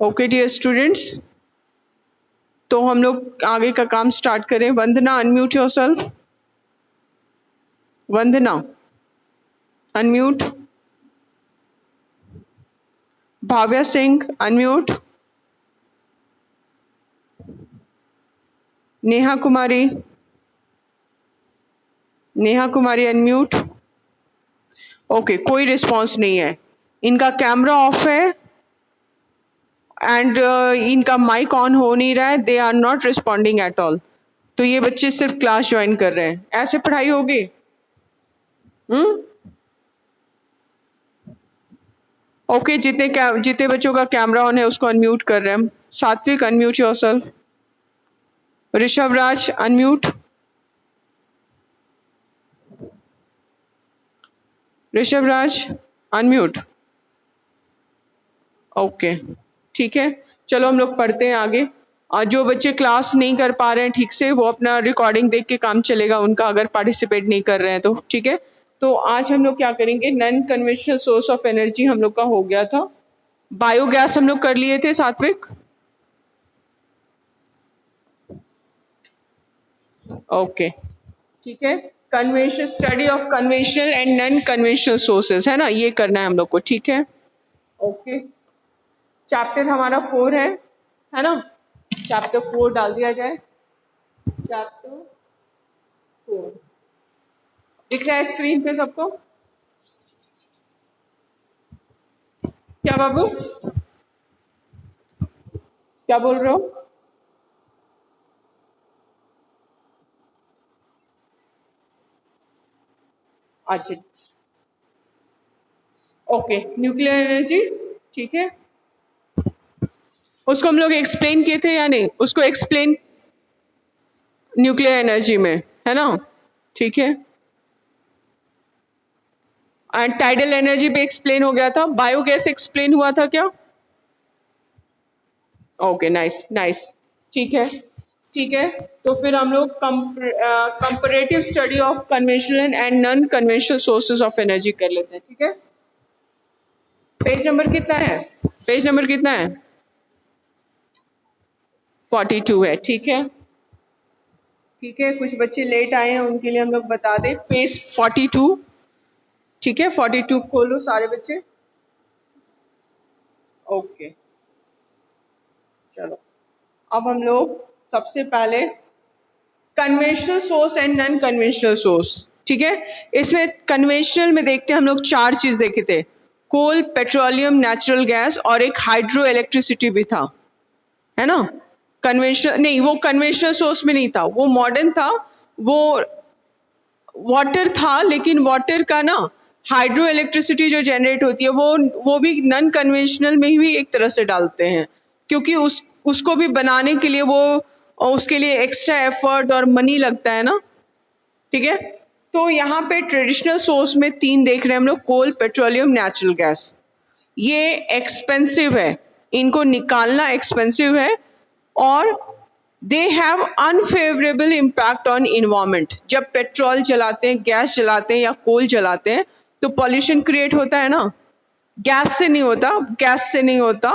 Okay dear students, तो हम लोग आगे का काम स्टार्ट करें। Vandana, unmute yourself. Vandana, unmute. Bhavya Singh, unmute. Neha Kumari, Neha Kumari unmute. Okay, कोई रिस्पांस नहीं है। इनका कैमरा ऑफ है एंड इनका माइक ऑन हो नहीं रहा है। They are not responding at all. तो ये बच्चे सिर्फ क्लास ज्वाइन कर रहे हैं। ऐसे पढ़ाई होगी? ओके, जितने बच्चों का कैमरा ऑन है उसको अनम्यूट कर रहे हैं हम। सात्विक, अनम्यूट योरसेल्फ। ऋषभ राज, अनम्यूट। ऋषभ राज, अनम्यूट। ओके, ठीक है, चलो हम लोग पढ़ते हैं आगे। जो बच्चे क्लास नहीं कर पा रहे हैं ठीक से, वो अपना रिकॉर्डिंग देख के काम चलेगा उनका, अगर पार्टिसिपेट नहीं कर रहे हैं तो। ठीक है, तो आज हम लोग क्या करेंगे, non conventional source of energy हम लोग का हो गया था। बायोगैस हम लोग कर लिए थे सात्विक। ओके, ठीक है, conventional study of conventional and non conventional sources है ना, ये करना है हम लोग को। ठीक है, ओके, चैप्टर हमारा 4 है ना। चैप्टर 4 डाल दिया जाए। चैप्टर 4 दिख रहा है स्क्रीन पे सबको? क्या बाबू, क्या बोल रहे हो? अच्छा, ओके, न्यूक्लियर एनर्जी, ठीक है, उसको हम लोग एक्सप्लेन किए थे या नहीं? उसको एक्सप्लेन न्यूक्लियर एनर्जी में, है ना, ठीक है। एंड टाइडल एनर्जी पे एक्सप्लेन हो गया था। बायोगैस एक्सप्लेन हुआ था क्या? ओके, नाइस नाइस, ठीक है, ठीक है। तो फिर हम लोग comparative study of conventional and non conventional sources of energy कर लेते हैं। ठीक है, पेज नंबर कितना है? पेज नंबर कितना है? 42 है। ठीक है, ठीक है, कुछ बच्चे लेट आए हैं उनके लिए हम लोग बता दें, पेज 42। ठीक है, 42 खोलो सारे बच्चे। ओके, चलो अब हम लोग सबसे पहले conventional source and non conventional source, ठीक है, इसमें कन्वेंशनल में देखते हैं हम लोग 4 चीज देखे थे, कोल, पेट्रोलियम, नेचुरल गैस और एक हाइड्रो इलेक्ट्रिसिटी भी था, है ना। कन्वेंशनल नहीं, वो कन्वेंशनल सोर्स में नहीं था, वो मॉडर्न था, वो वाटर था, लेकिन वाटर का ना हाइड्रो इलेक्ट्रिसिटी जो जनरेट होती है वो भी नॉन कन्वेंशनल में ही एक तरह से डालते हैं, क्योंकि उसको भी बनाने के लिए वो उसके लिए एक्स्ट्रा एफर्ट और मनी लगता है ना। ठीक है, तो यहाँ पे ट्रेडिशनल सोर्स में 3 देख रहे हैं हम लोग, कोल, पेट्रोलियम, नेचुरल गैस। ये एक्सपेंसिव है, इनको निकालना एक्सपेंसिव है और they have unfavourable impact on environment. जब पेट्रोल जलाते हैं, गैस जलाते हैं या कोल जलाते हैं तो पॉल्यूशन क्रिएट होता है ना। गैस से नहीं होता, गैस से नहीं होता,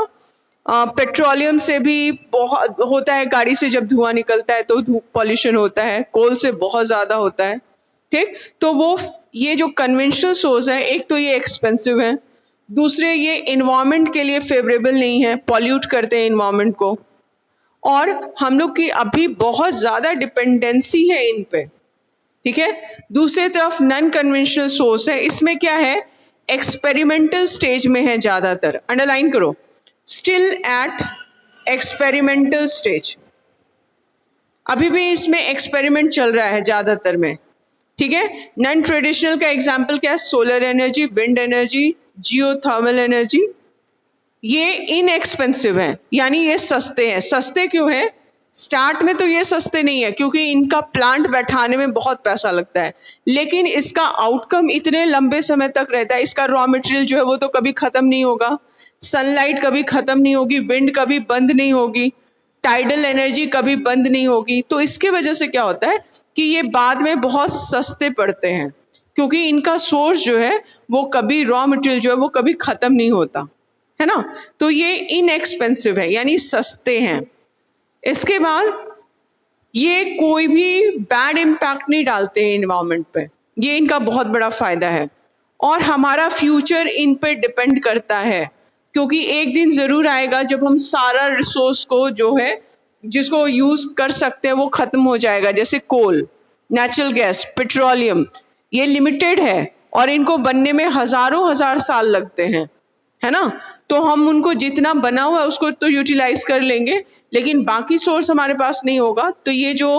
पेट्रोलियम से भी बहुत होता है, गाड़ी से जब धुआं निकलता है तो पॉल्यूशन होता है, कोल से बहुत ज़्यादा होता है। ठीक, तो वो ये जो कन्वेंशनल सोर्स है, एक तो ये एक्सपेंसिव है, दूसरे ये इन्वायरमेंट के लिए फेवरेबल नहीं है, पॉल्यूट करते हैं इन्वायरमेंट को, और हम लोग की अभी बहुत ज़्यादा डिपेंडेंसी है इन पे। ठीक है, दूसरी तरफ नॉन कन्वेंशनल सोर्स है, इसमें क्या है, एक्सपेरिमेंटल स्टेज में है ज़्यादातर, अंडरलाइन करो, स्टिल एट एक्सपेरिमेंटल स्टेज, अभी भी इसमें एक्सपेरिमेंट चल रहा है ज़्यादातर में। ठीक है, नॉन ट्रेडिशनल का एग्जाम्पल क्या है, solar energy, wind energy, geothermal energy. ये इनएक्सपेंसिव है, यानी ये सस्ते हैं। सस्ते क्यों है? स्टार्ट में तो ये सस्ते नहीं है क्योंकि इनका प्लांट बैठाने में बहुत पैसा लगता है, लेकिन इसका आउटकम इतने लंबे समय तक रहता है। इसका रॉ मटेरियल जो है वो तो कभी ख़त्म नहीं होगा, सनलाइट कभी ख़त्म नहीं होगी, विंड कभी बंद नहीं होगी, टाइडल एनर्जी कभी बंद नहीं होगी। तो इसके वजह से क्या होता है कि ये बाद में बहुत सस्ते पड़ते हैं, क्योंकि इनका सोर्स जो है वो कभी, रॉ मटेरियल जो है वो कभी ख़त्म नहीं होता। है ना। तो ये इनएक्सपेंसिव है, यानी सस्ते हैं। इसके बाद ये कोई भी बैड इम्पैक्ट नहीं डालते हैं इन्वायरमेंट पे, ये इनका बहुत बड़ा फायदा है। और हमारा फ्यूचर इन पे डिपेंड करता है, क्योंकि एक दिन ज़रूर आएगा जब हम सारा रिसोर्स को जो है जिसको यूज़ कर सकते हैं वो ख़त्म हो जाएगा। जैसे कोल, नेचुरल गैस, पेट्रोलियम, ये लिमिटेड है और इनको बनने में हज़ारों हज़ार साल लगते हैं, है ना। तो हम उनको जितना बना हुआ है उसको तो यूटिलाइज कर लेंगे, लेकिन बाकी सोर्स हमारे पास नहीं होगा। तो ये जो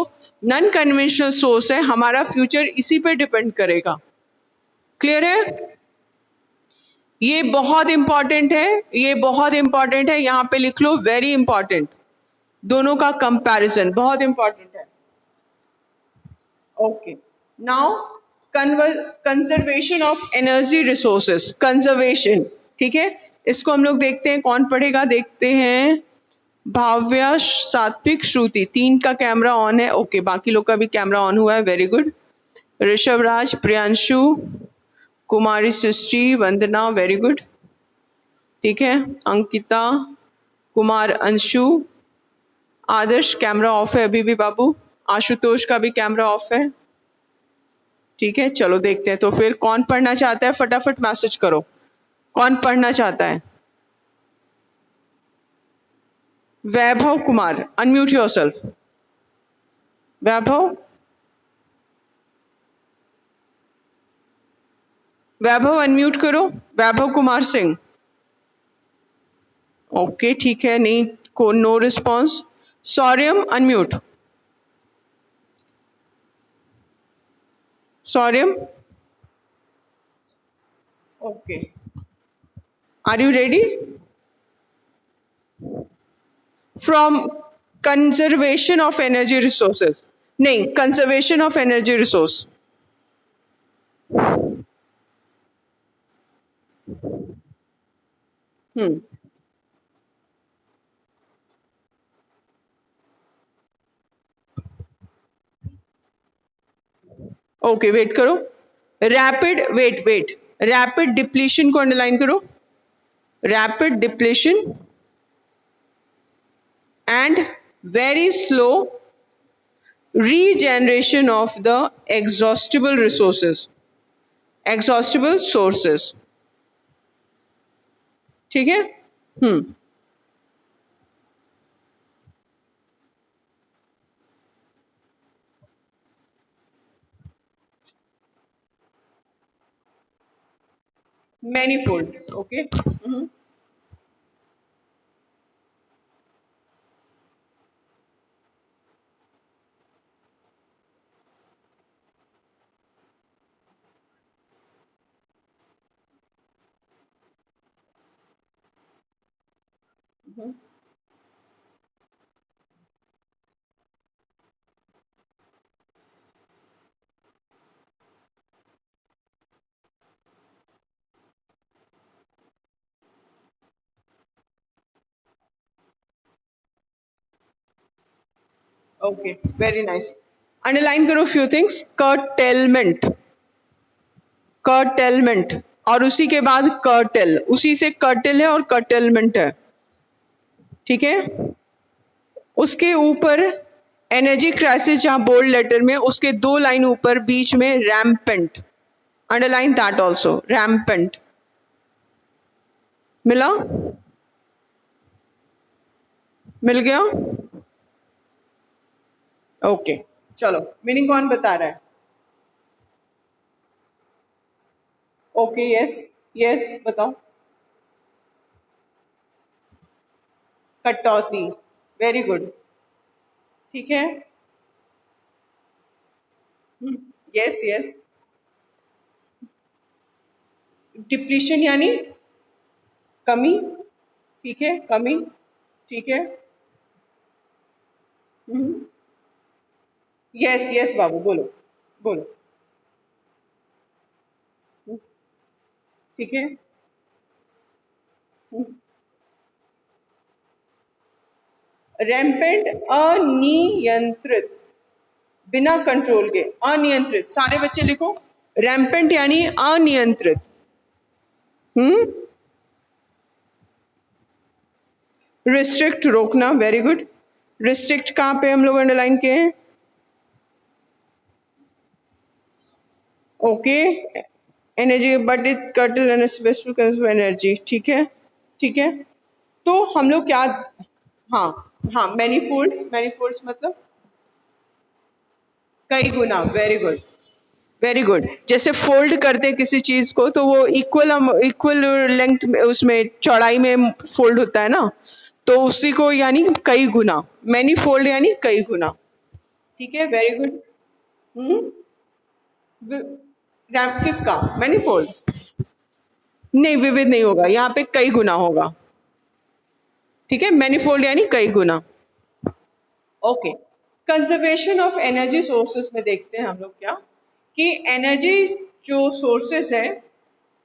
नॉन कन्वेंशनल सोर्स है, हमारा फ्यूचर इसी पे डिपेंड करेगा। क्लियर है? ये बहुत इंपॉर्टेंट है, ये बहुत इंपॉर्टेंट है, यहाँ पे लिख लो, वेरी इंपॉर्टेंट। दोनों का कंपैरिजन बहुत इंपॉर्टेंट है। Okay, now conservation of energy resources, conservation, ठीक है। इसको हम लोग देखते हैं कौन पढ़ेगा, देखते हैं। भाव्या, सात्विक, श्रुति, तीन का कैमरा ऑन है। ओके, बाकी लोग का भी कैमरा ऑन हुआ है, वेरी गुड। ऋषभ राज, प्रियांशु, कुमारी, सृष्टि, वंदना, वेरी गुड, ठीक है। अंकिता, कुमार, अंशु, आदर्श कैमरा ऑफ है अभी भी बाबू, आशुतोष का भी कैमरा ऑफ है, ठीक है। चलो देखते हैं तो फिर कौन पढ़ना चाहता है, फटाफट मैसेज करो, कौन पढ़ना चाहता है। Vaibhav Kumar, unmute yourself. Vaibhav, Vaibhav unmute करो, वैभव कुमार सिंह। ओके, ठीक है, नहीं को no response. Sauryam, unmute. Sauryam, okay, are you ready? From conservation of energy resources, नहीं, conservation of energy resource. Okay, wait करो। रैपिड, वेट, रैपिड डिप्लीशन को अंडरलाइन करो। Rapid depletion and very slow regeneration of the exhaustible resources, exhaustible sources, ठीक है। Manifold, okay. Okay, very nice. Underline करो few things. Curtailment, curtailment, और उसी के बाद कर्टेल, उसी से कर्टेल है और कर्टेलमेंट है, ठीक है। उसके ऊपर एनर्जी क्राइसिस, जहां बोल्ड लेटर में, उसके 2 लाइन ऊपर बीच में rampant, underline that also, rampant. मिला? मिल गया? ओके, चलो, मीनिंग कौन बता रहा है? ओके, यस, यस, बताओ। कटौती, वेरी गुड, ठीक है। Yes, yes. डिप्लीशन यानी कमी, ठीक है, कमी, ठीक है। यस, यस बाबू, बोलो, बोलो, ठीक है। रैम्पेंट, अनियंत्रित, बिना कंट्रोल के, अनियंत्रित, सारे बच्चे लिखो। रैम्पेंट यानी अनियंत्रित। रिस्ट्रिक्ट रोकना, वेरी गुड। रिस्ट्रिक्ट कहाँ पे हम लोग अंडरलाइन किए हैं? Okay, energy but it curtail energy, ठीक है ठीक है। तो हम लोग क्या, हाँ हाँ, मैनीफोल्ड्स, मैनीफोल्ड्स मतलब कई गुना, वेरी गुड वेरी गुड। जैसे फोल्ड करते हैं किसी चीज को तो वो इक्वल इक्वल लेंथ में, उसमें चौड़ाई में फोल्ड होता है ना, तो उसी को यानी कई गुना, मैनी फोल्ड यानी कई गुना, ठीक है, वेरी गुड। रैम किसका? मैनी फोल्ड नहीं, विविध नहीं होगा, यहाँ पे कई गुना होगा, ठीक है, मैनी फोल्ड यानी कई गुना। Okay, conservation of energy sources में देखते हैं हम लोग क्या, कि एनर्जी जो सोर्सेस है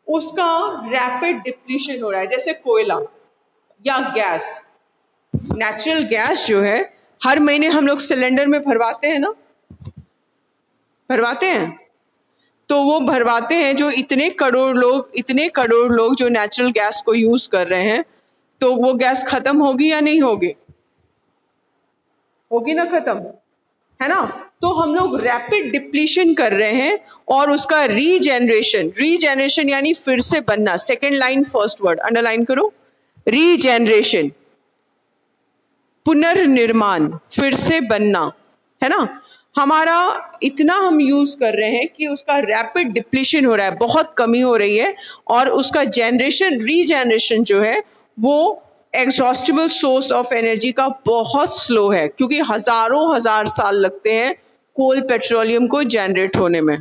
उसका रैपिड डिप्लीशन हो रहा है। जैसे कोयला या गैस, नेचुरल गैस जो है हर महीने हम लोग सिलेंडर में भरवाते हैं ना, भरवाते हैं, तो वो भरवाते हैं जो इतने करोड़ लोग जो नेचुरल गैस को यूज कर रहे हैं, तो वो गैस खत्म होगी या नहीं होगी? होगी ना खत्म, है ना। तो हम लोग रैपिड डिप्लीशन कर रहे हैं और उसका रीजेनरेशन, रीजेनरेशन यानी फिर से बनना, second line first word underline करो, रीजेनरेशन, पुनर्निर्माण, फिर से बनना, है ना। हमारा इतना हम यूज कर रहे हैं कि उसका रैपिड डिप्लीशन हो रहा है, बहुत कमी हो रही है, और उसका जनरेशन, रीजेनरेशन जो है वो एग्जॉस्टिबल सोर्स ऑफ एनर्जी का बहुत स्लो है, क्योंकि हजारों हजार साल लगते हैं कोल पेट्रोलियम को जनरेट होने में,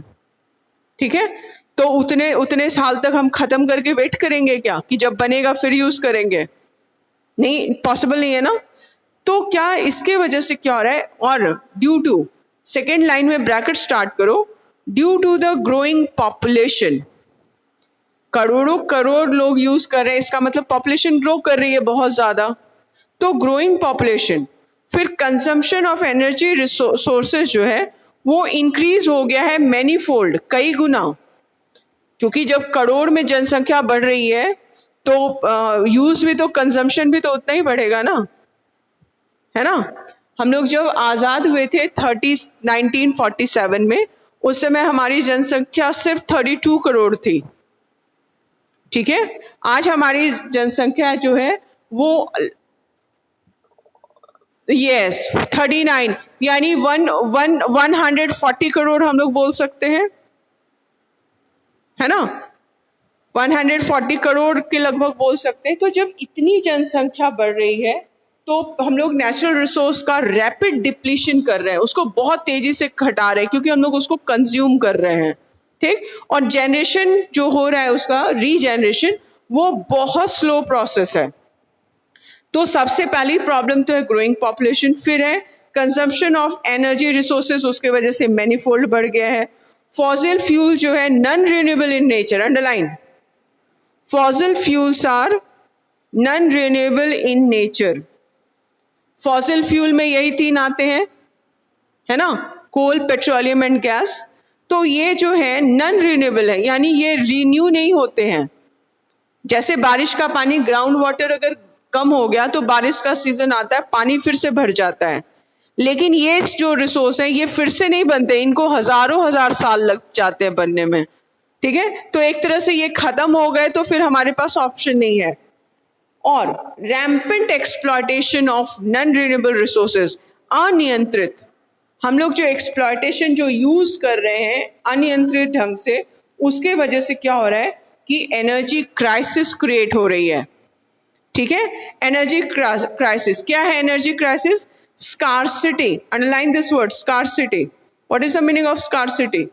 ठीक है। तो उतने उतने साल तक हम खत्म करके वेट करेंगे क्या कि जब बनेगा फिर यूज करेंगे? नहीं, पॉसिबल नहीं है ना। तो क्या इसके वजह से क्या हो रहा है, और ड्यू टू, सेकेंड लाइन में ब्रैकेट स्टार्ट करो, due to the growing population, करोड़ों करोड़ लोग यूज कर रहे हैं, इसका मतलब पॉपुलेशन ग्रो कर रही है बहुत ज्यादा, तो ग्रोइंग पॉपुलेशन, फिर कंजम्पशन ऑफ एनर्जी सोर्सेज जो है वो इंक्रीज हो गया है मैनीफोल्ड, कई गुना, क्योंकि जब करोड़ में जनसंख्या बढ़ रही है तो यूज भी तो, कंजम्पशन भी तो उतना ही बढ़ेगा ना, है ना। हम लोग जब आज़ाद हुए थे 1947 में, उस समय हमारी जनसंख्या सिर्फ 32 करोड़ थी, ठीक है। आज हमारी जनसंख्या जो है वो यस 39, यानी 140 करोड़ हम लोग बोल सकते हैं, है ना, 140 करोड़ के लगभग बोल सकते हैं। तो जब इतनी जनसंख्या बढ़ रही है तो हम लोग नेचुरल रिसोर्स का रैपिड डिप्लीशन कर रहे हैं, उसको बहुत तेजी से घटा रहे हैं, क्योंकि हम लोग उसको कंज्यूम कर रहे हैं, ठीक। और जनरेशन जो हो रहा है उसका रीजनरेशन, वो बहुत स्लो प्रोसेस है। तो सबसे पहली प्रॉब्लम तो है ग्रोइंग पॉपुलेशन, फिर है कंजम्पशन ऑफ एनर्जी रिसोर्सेज, उसके वजह से मैनीफोल्ड बढ़ गया है। फॉसिल फ्यूल जो है non renewable in nature, underline, fossil fuels are non renewable in nature. Fossil fuel में यही तीन आते हैं, है ना, कोल, पेट्रोलियम एंड गैस। तो ये जो है नॉन रिन्यूएबल है, यानी ये रिन्यू नहीं होते हैं। जैसे बारिश का पानी, ग्राउंड वाटर अगर कम हो गया तो बारिश का सीजन आता है, पानी फिर से भर जाता है, लेकिन ये जो रिसोर्स है ये फिर से नहीं बनते, इनको हजारों हजार साल लग जाते हैं बनने में, ठीक है। तो एक तरह से ये खत्म हो गए तो फिर हमारे पास ऑप्शन नहीं है। और rampant exploitation of non renewable resources, अनियंत्रित, हम लोग जो एक्सप्लॉयटेशन जो यूज कर रहे हैं अनियंत्रित ढंग से, उसके वजह से क्या हो रहा है कि एनर्जी क्राइसिस क्रिएट हो रही है, ठीक है। एनर्जी क्राइसिस क्या है? Energy crisis, scarcity, underline this word, scarcity. What is the meaning of scarcity?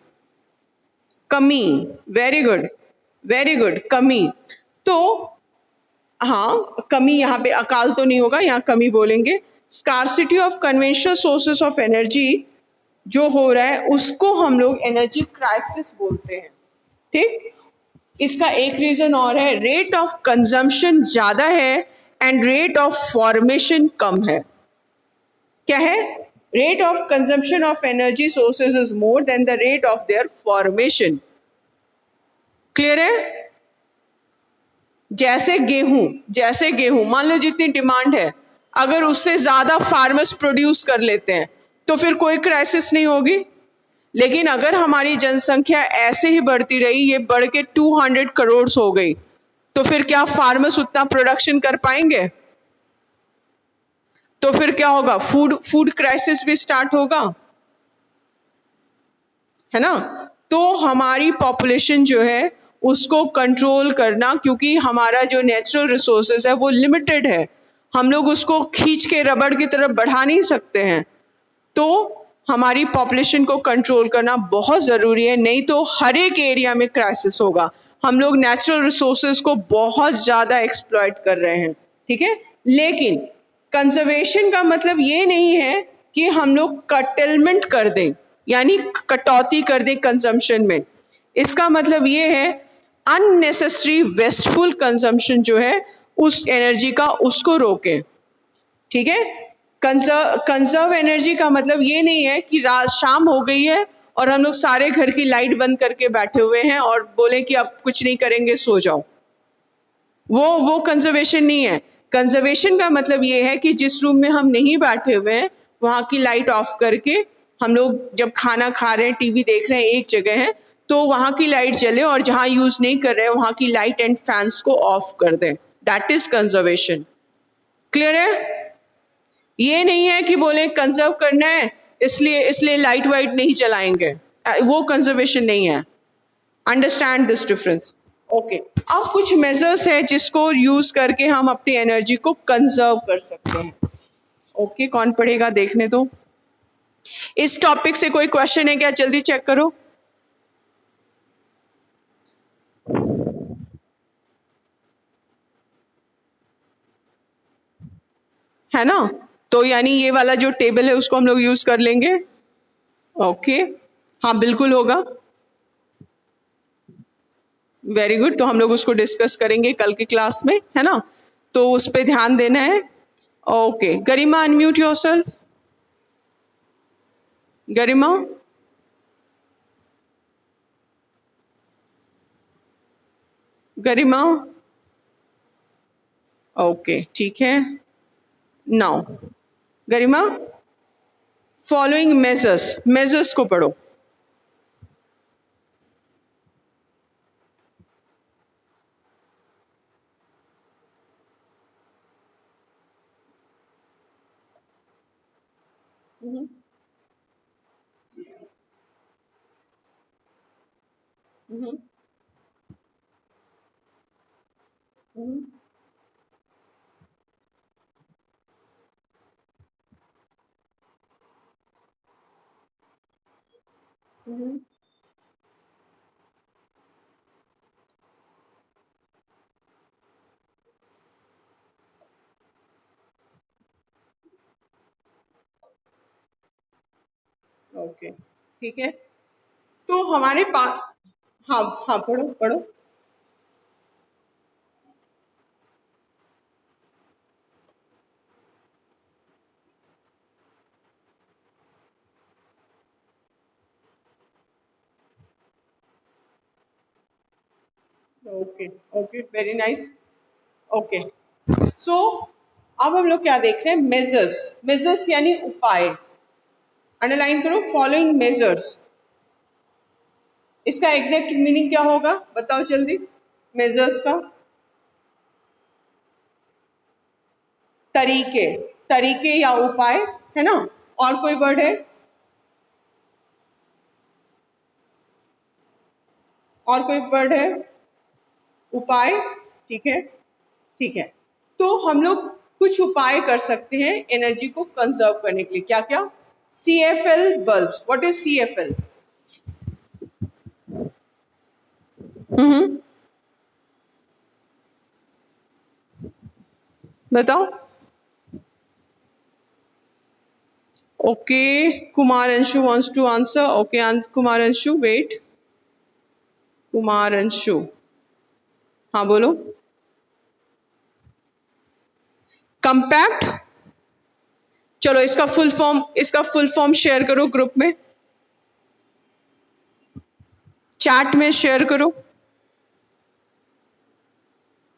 कमी, वेरी गुड वेरी गुड, कमी। तो हाँ, कमी, यहाँ पे अकाल तो नहीं होगा, यहाँ कमी बोलेंगे। Scarcity of conventional sources of energy जो हो रहा है उसको हम लोग एनर्जी क्राइसिस बोलते हैं, ठीक। इसका एक रीजन और है, रेट ऑफ कंजम्पशन ज्यादा है एंड रेट ऑफ फॉर्मेशन कम है। क्या है? Rate of consumption of energy sources is more than the rate of their formation. Clear है? जैसे गेहूं मान लो जितनी डिमांड है, अगर उससे ज्यादा फार्मर्स प्रोड्यूस कर लेते हैं तो फिर कोई क्राइसिस नहीं होगी। लेकिन अगर हमारी जनसंख्या ऐसे ही बढ़ती रही, ये बढ़ के 200 करोड़ हो गई, तो फिर क्या फार्मर्स उतना प्रोडक्शन कर पाएंगे? तो फिर क्या होगा? फूड क्राइसिस भी स्टार्ट होगा, है ना। तो हमारी पॉपुलेशन जो है उसको कंट्रोल करना, क्योंकि हमारा जो नेचुरल रिसोर्सेज है वो लिमिटेड है, हम लोग उसको खींच के रबड़ की तरफ बढ़ा नहीं सकते हैं। तो हमारी पॉपुलेशन को कंट्रोल करना बहुत ज़रूरी है, नहीं तो हर एक एरिया में क्राइसिस होगा। हम लोग नेचुरल रिसोर्सेज को बहुत ज़्यादा एक्सप्लॉइट कर रहे हैं, ठीक है। लेकिन कंजर्वेशन का मतलब ये नहीं है कि हम लोग कटलमेंट कर दें, यानी कटौती कर दें कंजम्पशन में। इसका मतलब ये है अननेसेसरी वेस्टफुल कंजम्पशन जो है उस एनर्जी का, उसको रोकें, ठीक है। कंजर्व एनर्जी का मतलब ये नहीं है कि रात शाम हो गई है और हम लोग सारे घर की लाइट बंद करके बैठे हुए हैं और बोलें कि अब कुछ नहीं करेंगे, सो जाओ। वो कंजर्वेशन नहीं है। कंजर्वेशन का मतलब ये है कि जिस रूम में हम नहीं बैठे हुए हैं वहाँ की लाइट ऑफ करके, हम लोग जब खाना खा रहे हैं, टीवी देख रहे हैं, एक जगह है तो वहाँ की लाइट जले, और जहाँ यूज नहीं कर रहे हैं वहाँ की लाइट एंड फैंस को ऑफ कर दें। That is conservation. क्लियर है? ये नहीं है कि बोले कंजर्व करना है इसलिए लाइट वाइट नहीं चलाएंगे, वो कंजर्वेशन नहीं है। Understand this difference. ओके, अब कुछ मेजर्स है जिसको यूज करके हम अपनी एनर्जी को कंजर्व कर सकते हैं। ओके, कौन पढ़ेगा देखने दो। इस टॉपिक से कोई क्वेश्चन है क्या? जल्दी चेक करो। है ना? तो यानी ये वाला जो टेबल है उसको हम लोग यूज कर लेंगे। ओके, हाँ बिल्कुल होगा। वेरी गुड, तो हम लोग उसको डिस्कस करेंगे कल की क्लास में, है ना। तो उस पर ध्यान देना है। ओके, गरिमा अनम्यूट योरसेल्फ। गरिमा, गरिमा, ओके ठीक है। नाउ गरिमा, फॉलोइंग मेजर्स को पढ़ो। ओके ठीक है, तो हमारे पास, हाँ हाँ पढ़ो पढ़ो। Okay okay, very nice. Okay, so अब हम लोग क्या देख रहे हैं? मेजर्स यानी उपाय। अंडरलाइन करो, फॉलोइंग मेजर्स। इसका एग्जैक्ट मीनिंग क्या होगा बताओ जल्दी। मेजर्स का तरीके, तरीके या उपाय, है ना। और कोई वर्ड है? और कोई वर्ड है? उपाय, ठीक है ठीक है। तो हम लोग कुछ उपाय कर सकते हैं एनर्जी को कंजर्व करने के लिए। क्या क्या? CFL bulbs. What is CFL? बताओ। Okay, Kumar Anshu wants to answer. Okay, Kumar Anshu wait. Kumar Anshu, हाँ बोलो। कंपैक्ट, चलो इसका फुल फॉर्म शेयर करो ग्रुप में, चैट में शेयर करो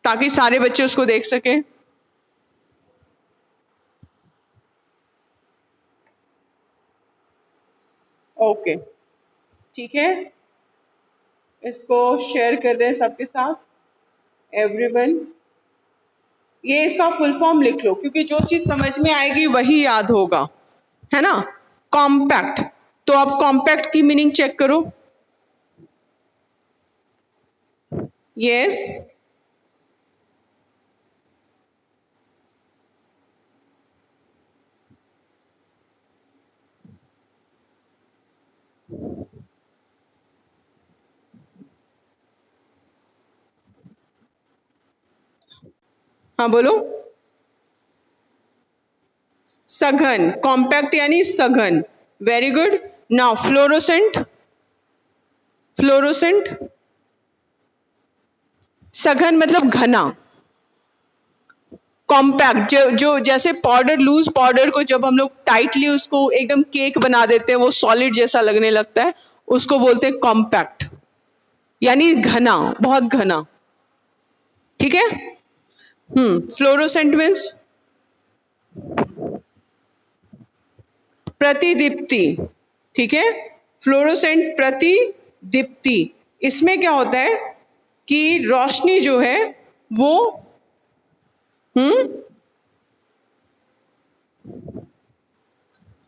ताकि सारे बच्चे उसको देख सके। ओके, ठीक है, इसको शेयर कर रहे हैं सबके साथ, एवरीवन। ये इसका फुल फॉर्म लिख लो, क्योंकि जो चीज समझ में आएगी वही याद होगा, है ना। कॉम्पैक्ट, तो आप कॉम्पैक्ट की मीनिंग चेक करो। यस, हाँ बोलो। सघन, कॉम्पैक्ट यानी सघन। Very good. Now fluorescent, fluorescent सघन मतलब घना। कॉम्पैक्ट जो जैसे पाउडर, लूज पाउडर को जब हम लोग टाइटली उसको एकदम केक बना देते हैं, वो सॉलिड जैसा लगने लगता है, उसको बोलते हैं कॉम्पैक्ट, यानी घना, बहुत घना। ठीक है। फ्लोरोसेंट मीन्स प्रतिदीप्ति। ठीक है, फ्लोरोसेंट प्रतिदीप्ति। इसमें क्या होता है कि रोशनी जो है वो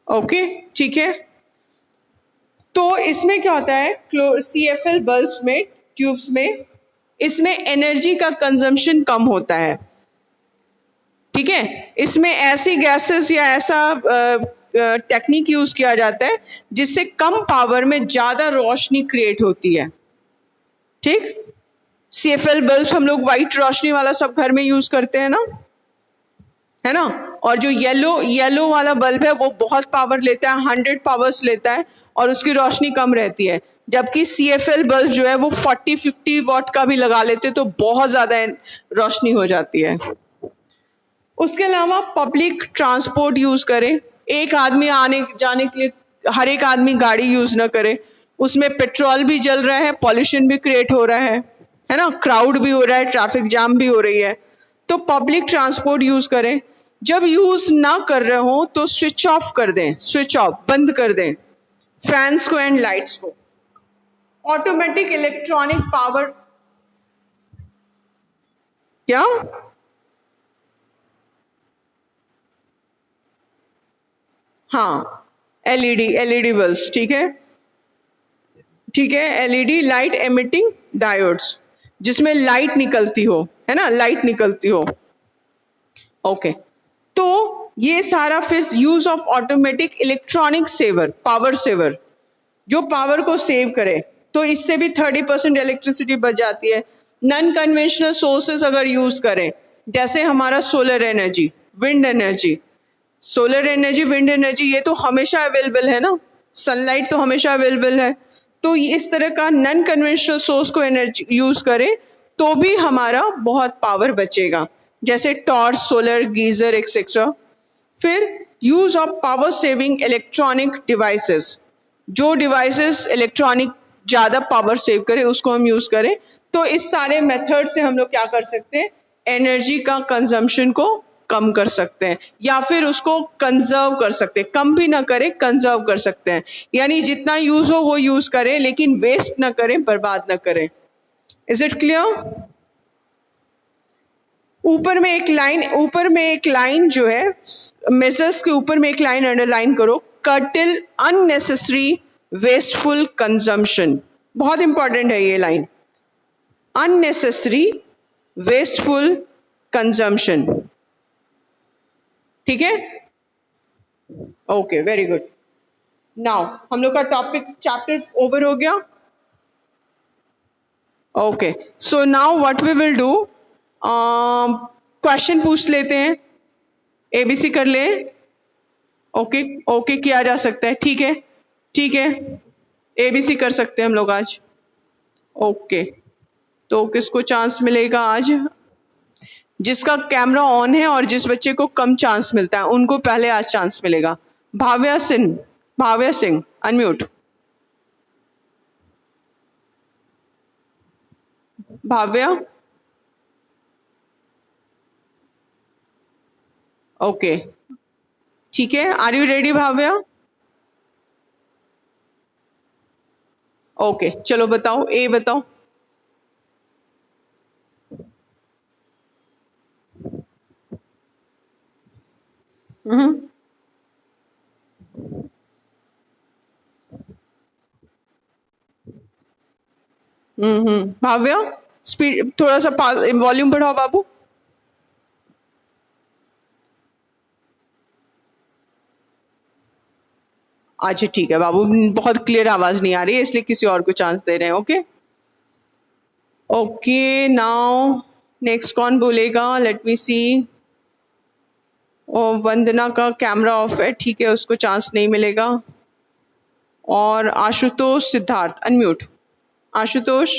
ओके, ठीक है। तो इसमें क्या होता है, CFL बल्ब में, ट्यूब्स में, इसमें एनर्जी का कंजम्पशन कम होता है। ठीक है, इसमें ऐसी गैसेस या ऐसा टेक्निक यूज किया जाता है जिससे कम पावर में ज्यादा रोशनी क्रिएट होती है। ठीक, CFL बल्ब हम लोग व्हाइट रोशनी वाला सब घर में यूज करते हैं ना, है ना। और जो येलो वाला बल्ब है वो बहुत पावर लेता है, 100 पावर्स लेता है और उसकी रोशनी कम रहती है। जबकि CFL बल्ब जो है वो 40-50 वॉट का भी लगा लेते तो बहुत ज्यादा रोशनी हो जाती है। उसके अलावा पब्लिक ट्रांसपोर्ट यूज करें। एक आदमी आने जाने के लिए हर एक आदमी गाड़ी यूज ना करे, उसमें पेट्रोल भी जल रहा है, पॉल्यूशन भी क्रिएट हो रहा है ना, क्राउड भी हो रहा है, ट्रैफिक जाम भी हो रही है। तो पब्लिक ट्रांसपोर्ट यूज करें। जब यूज ना कर रहे हो तो स्विच ऑफ कर दें, स्विच ऑफ, बंद कर दें फैंस को एंड लाइट्स को। ऑटोमेटिक इलेक्ट्रॉनिक पावर, क्या? हाँ, एलईडी बल्ब, ठीक है, ठीक है। एलईडी, लाइट एमिटिंग डायोड्स, जिसमें लाइट निकलती हो, है ना, लाइट निकलती हो। ओके, तो ये सारा फिर use of automatic electronic saver, power saver, जो पावर को सेव करे। तो इससे भी 30% इलेक्ट्रिसिटी बच जाती है। नॉन कन्वेंशनल सोर्सेस अगर यूज करें, जैसे हमारा solar energy, wind energy, solar energy, wind energy, ये तो हमेशा अवेलेबल है ना, सनलाइट तो हमेशा अवेलेबल है। तो इस तरह का नॉन कन्वेंशनल सोर्स को एनर्जी यूज करें तो भी हमारा बहुत पावर बचेगा, जैसे टॉर्च, सोलर, गीजर एक्सेट्रा। फिर use of power saving electronic devices, जो डिवाइसेस इलेक्ट्रॉनिक ज़्यादा पावर सेव करे उसको हम यूज़ करें। तो इस सारे मेथड से हम लोग क्या कर सकते हैं, एनर्जी का कंजम्पशन को कम कर सकते हैं या फिर उसको कंजर्व कर सकते हैं। कम भी ना करें, कंजर्व कर सकते हैं, यानी जितना यूज़ हो वो यूज़ करें, लेकिन वेस्ट ना करें, बर्बाद ना करें। Is it clear? ऊपर में एक लाइन जो है, मेजर्स के ऊपर में एक लाइन अंडरलाइन करो, कर्टिल अननेसेसरी वेस्टफुल कंजम्पशन। बहुत इंपॉर्टेंट है ये लाइन, अननेसेसरी वेस्टफुल कंजम्पशन। ठीक है, ओके, वेरी गुड। नाउ हम लोग का टॉपिक, चैप्टर ओवर हो गया। Okay, so now what we will do, question पूछ लेते हैं, ABC कर ले। ओके, ओके किया जा सकता है, ठीक है, ठीक है, ABC कर सकते हैं हम लोग आज। ओके, तो किसको चांस मिलेगा आज? जिसका कैमरा ऑन है और जिस बच्चे को कम चांस मिलता है उनको पहले आज चांस मिलेगा। भाव्या सिंह अनम्यूट। भाव्या, ओके ठीक है, are you ready Bhavya? Okay चलो बताओ, ए बताओ। हम्म भाव्या स्पीड थोड़ा सा वॉल्यूम बढ़ाओ बाबू। अच्छा ठीक है बाबू, बहुत क्लियर आवाज नहीं आ रही है इसलिए किसी और को चांस दे रहे हैं। ओके ओके नाउ नेक्स्ट कौन बोलेगा, लेट मी सी। और वंदना का कैमरा ऑफ है, ठीक है उसको चांस नहीं मिलेगा। और आशुतोष सिद्धार्थ अनम्यूट। आशुतोष,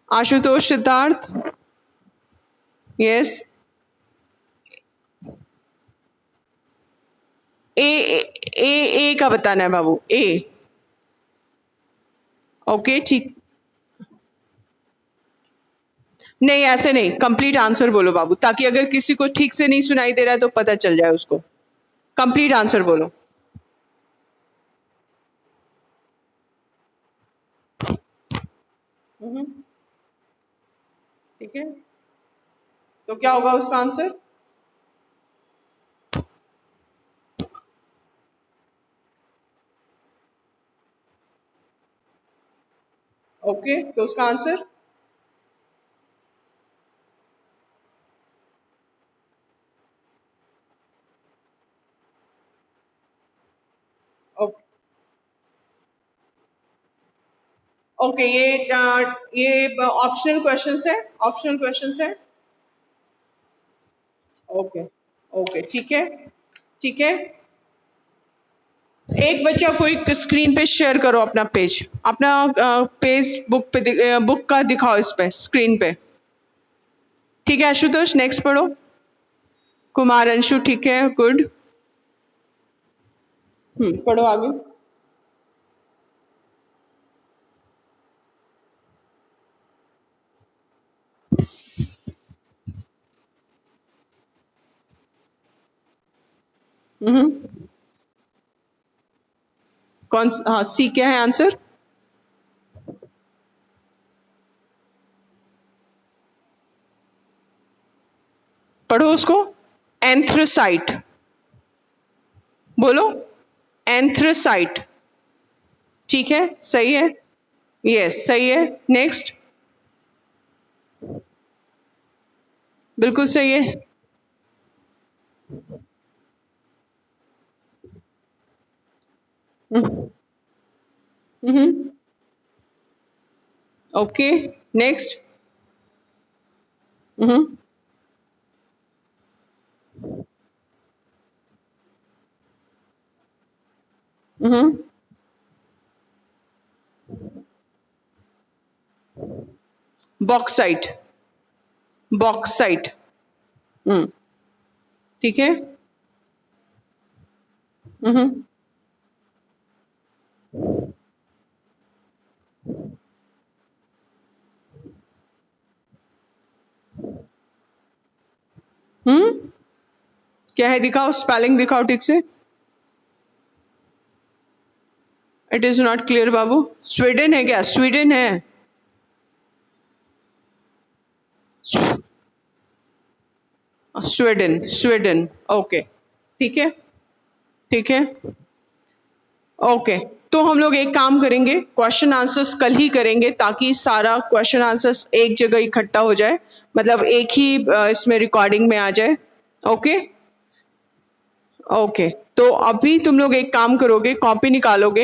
आशुतोष सिद्धार्थ, यस। ए ए ए का बताना है बाबू, ए। ओके ठीक, नहीं ऐसे नहीं, कंप्लीट आंसर बोलो बाबू, ताकि अगर किसी को ठीक से नहीं सुनाई दे रहा है तो पता चल जाए उसको। कंप्लीट आंसर बोलो। ठीक है, तो क्या होगा उसका आंसर? ओके तो उसका आंसर ओके। ओके ये ऑप्शनल क्वेश्चंस है, ऑप्शनल क्वेश्चंस है। ओके ओके ठीक है, ठीक है। एक बच्चा कोई स्क्रीन पे शेयर करो अपना पेज, अपना पेज बुक पे बुक का दिखाओ इस पे स्क्रीन पे। ठीक है आशुतोष, नेक्स्ट पढ़ो। कुमार अंशु, ठीक है गुड। पढ़ो आगे। कौन हाँ सी क्या है आंसर? पढ़ो उसको। एंथ्रोसाइट बोलो, एंथ्रोसाइट। ठीक है सही है, यस सही है। नेक्स्ट, बिल्कुल सही है। Okay next. Bauxite, bauxite. ठीक है। क्या है दिखाओ, स्पेलिंग दिखाओ ठीक से। It is not clear Babu. Sweden है क्या? स्वीडन है? Sweden, Sweden. ओके ठीक है, ठीक है। ओके तो हम लोग एक काम करेंगे, क्वेश्चन आंसर्स कल ही करेंगे ताकि सारा क्वेश्चन आंसर्स एक जगह इकट्ठा हो जाए, मतलब एक ही इसमें रिकॉर्डिंग में आ जाए। ओके ओके तो अभी तुम लोग एक काम करोगे, कॉपी निकालोगे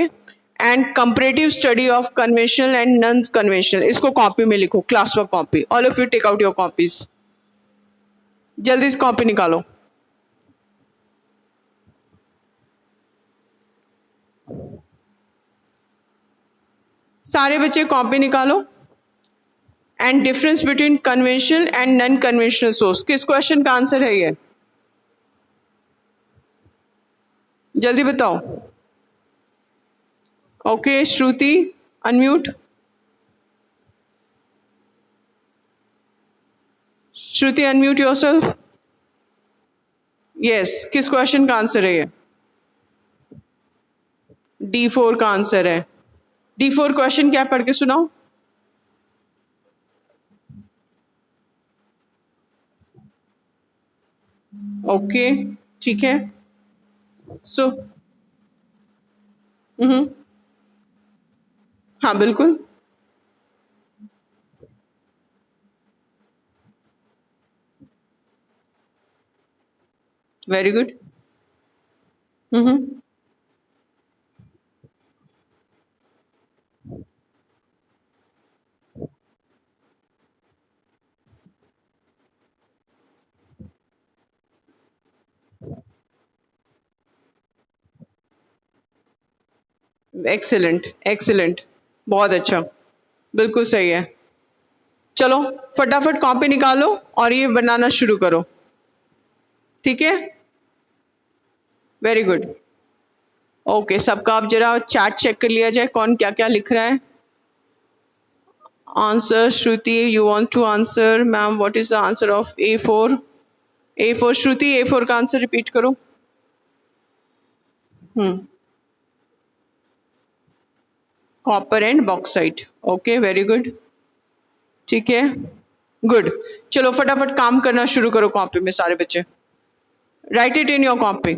and comparative study of conventional and non conventional, इसको कॉपी में लिखो, class work copy. All of you take out your copies, जल्दी से कॉपी निकालो। सारे बच्चे कॉपी निकालो। And difference between conventional and non conventional source, किस क्वेश्चन का आंसर है ये? जल्दी बताओ। Okay Shruti, unmute. Shruti unmute yourself. Yes, किस क्वेश्चन का आंसर है ये? D4 का आंसर है। D4 क्वेश्चन क्या पढ़ के सुनाओ। ओके, ठीक है। सो हाँ बिल्कुल। Very good. एक्सीलेंट एक्सीलेंट, बहुत अच्छा, बिल्कुल सही है। चलो फटाफट कॉपी निकालो और ये बनाना शुरू करो, ठीक है। Very good. ओके, सबका अब जरा चैट चेक कर लिया जाए कौन क्या क्या लिख रहा है। Answer Shruti, you want to answer ma'am what is the answer of A4? A4 Shruti, A4 का आंसर रिपीट करो। Copper and bauxite. Okay, very good, ठीक है, गुड। चलो फटाफट काम करना शुरू करो कॉपी में सारे बच्चे। Right it in your copy.